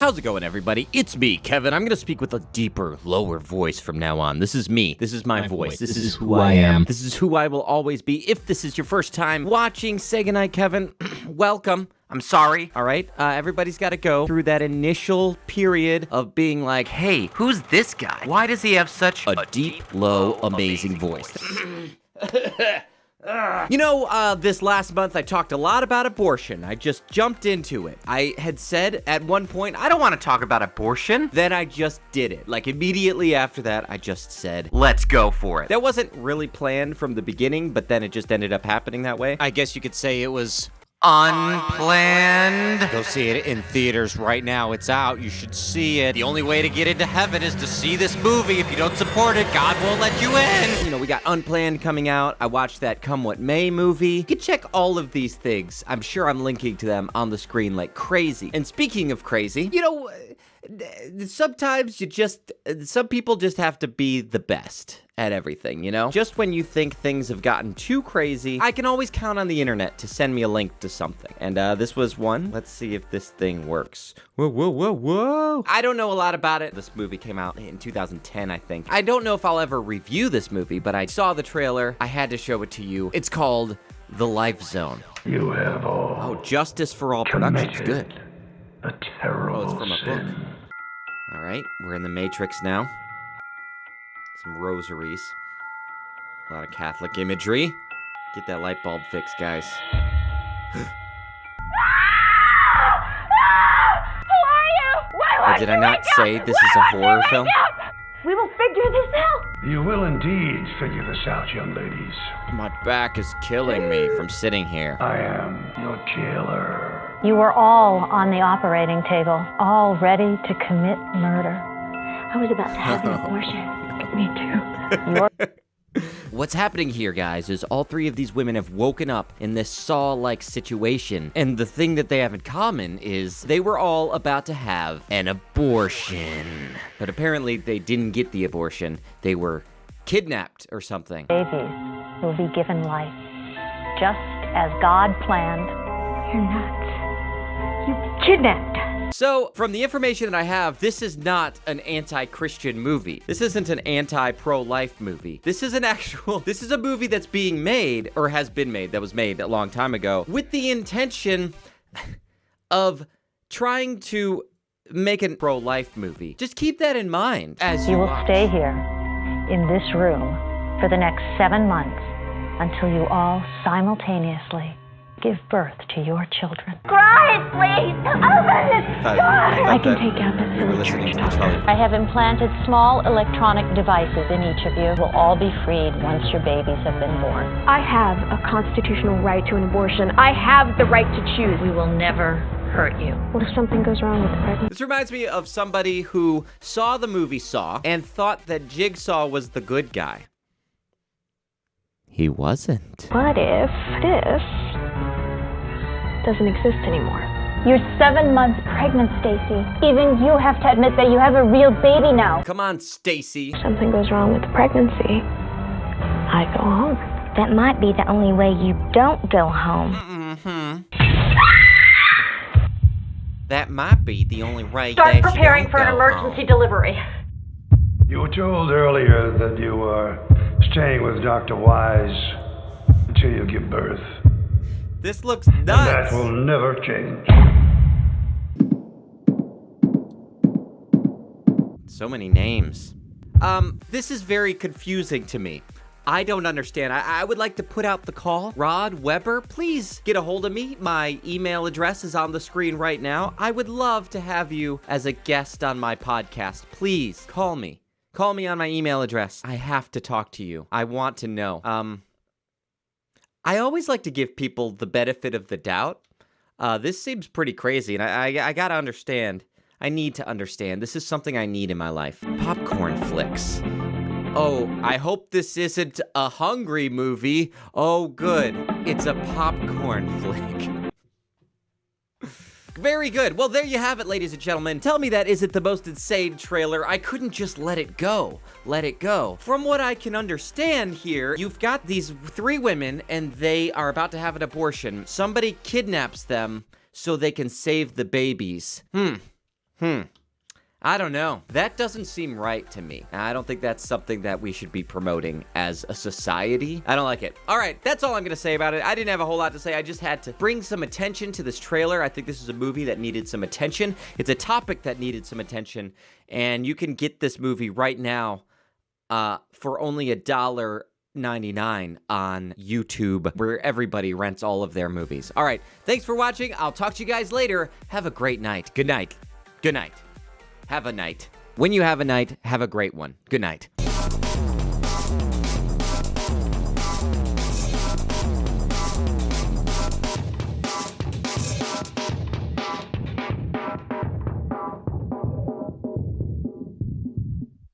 How's it going, everybody? It's me, Kevin. I'm gonna speak with a deeper, lower voice from now on. This is me. This is my voice. This is who I am. This is who I will always be. If this is your first time watching, say goodnight, Kevin. Welcome. I'm sorry, all right? Everybody's got to go through that initial period of being like, hey, who's this guy? Why does he have such a deep, low, amazing voice? You know, this last month I talked a lot about abortion. I just jumped into it. I had said at one point, I don't want to talk about abortion. Then I just did it. Like immediately after that, I just said, let's go for it. That wasn't really planned from the beginning, but then it just ended up happening that way. I guess you could say it was Unplanned. Go see it in theaters right now. It's out. You should see it. The only way to get into heaven is to see this movie. If you don't support it, God won't let you in. You know, we got Unplanned coming out. I watched that Come What May movie. You can check all of these things. I'm sure I'm linking to them on the screen like crazy. And speaking of crazy, you know, sometimes some people just have to be the best at everything, you know? Just when you think things have gotten too crazy, I can always count on the internet to send me a link to something. And this was one. Let's see if this thing works. Whoa, whoa, whoa, whoa. I don't know a lot about it. This movie came out in 2010, I think. I don't know if I'll ever review this movie, but I saw the trailer. I had to show it to you. It's called The Life Zone. You have all. Oh, Justice for All Productions. Good. A terrible it's from a book. All right, we're in the Matrix now. Some rosaries. A lot of Catholic imagery. Get that light bulb fixed, guys. Who are you? Why Did I not say this is a horror film? We will figure this out. You will indeed figure this out, young ladies. My back is killing me from sitting here. I am your jailer. You were all on the operating table, all ready to commit murder. I was about to have an abortion. Me too. What's happening here, guys, is all three of these women have woken up in this Saw-like situation. And the thing that they have in common is they were all about to have an abortion. But apparently they didn't get the abortion. They were kidnapped or something. Babies will be given life, just as God planned. You're nuts. You kidnapped us. So, from the information that I have, this is not an anti-Christian movie. This isn't an anti-pro-life movie. This is a movie that's being made, or has been made, that was made a long time ago, with the intention of trying to make a pro-life movie. Just keep that in mind as You will watch. stay here, in this room, for the next 7 months, until you all simultaneously give birth to your children. Christ, please! Open this door! I can take out the we were silly listening church to the Charlie. I have implanted small electronic devices in each of you. Will all be freed once your babies have been born. I have a constitutional right to an abortion. I have the right to choose. We will never hurt you. What if something goes wrong with the pregnancy? This reminds me of somebody who saw the movie Saw and thought that Jigsaw was the good guy. He wasn't. What if this doesn't exist anymore? You're 7 months pregnant, Stacy. Even you have to admit that you have a real baby now. Come on, Stacy. If something goes wrong with the pregnancy, I go home. That might be the only way you don't go home. That might be the only way Start that preparing you for an don't go emergency home. delivery. You were told earlier that you are staying with Dr. Wise until you give birth. This looks And nuts. that will never change. So many names. This is very confusing to me. I don't understand. I would like to put out the call. Rod Weber, please get a hold of me. My email address is on the screen right now. I would love to have you as a guest on my podcast. Please call me. Call me on my email address. I have to talk to you. I want to know. I always like to give people the benefit of the doubt. This seems pretty crazy, and I gotta understand. I need to understand. This is something I need in my life. Popcorn flicks. Oh, I hope this isn't a hungry movie. Oh, good. It's a popcorn flick. Very good. Well, there you have it, ladies and gentlemen. Tell me that isn't the most insane trailer. I couldn't just let it go. Let it go. From what I can understand here, you've got these 3 women, and they are about to have an abortion. Somebody kidnaps them so they can save the babies. I don't know. That doesn't seem right to me. I don't think that's something that we should be promoting as a society. I don't like it. All right, that's all I'm going to say about it. I didn't have a whole lot to say. I just had to bring some attention to this trailer. I think this is a movie that needed some attention. It's a topic that needed some attention, and you can get this movie right now for only $1.99 on YouTube, where everybody rents all of their movies. All right, thanks for watching. I'll talk to you guys later. Have a great night. Good night. Good night. Have a night. When you have a night, have a great one. Good night.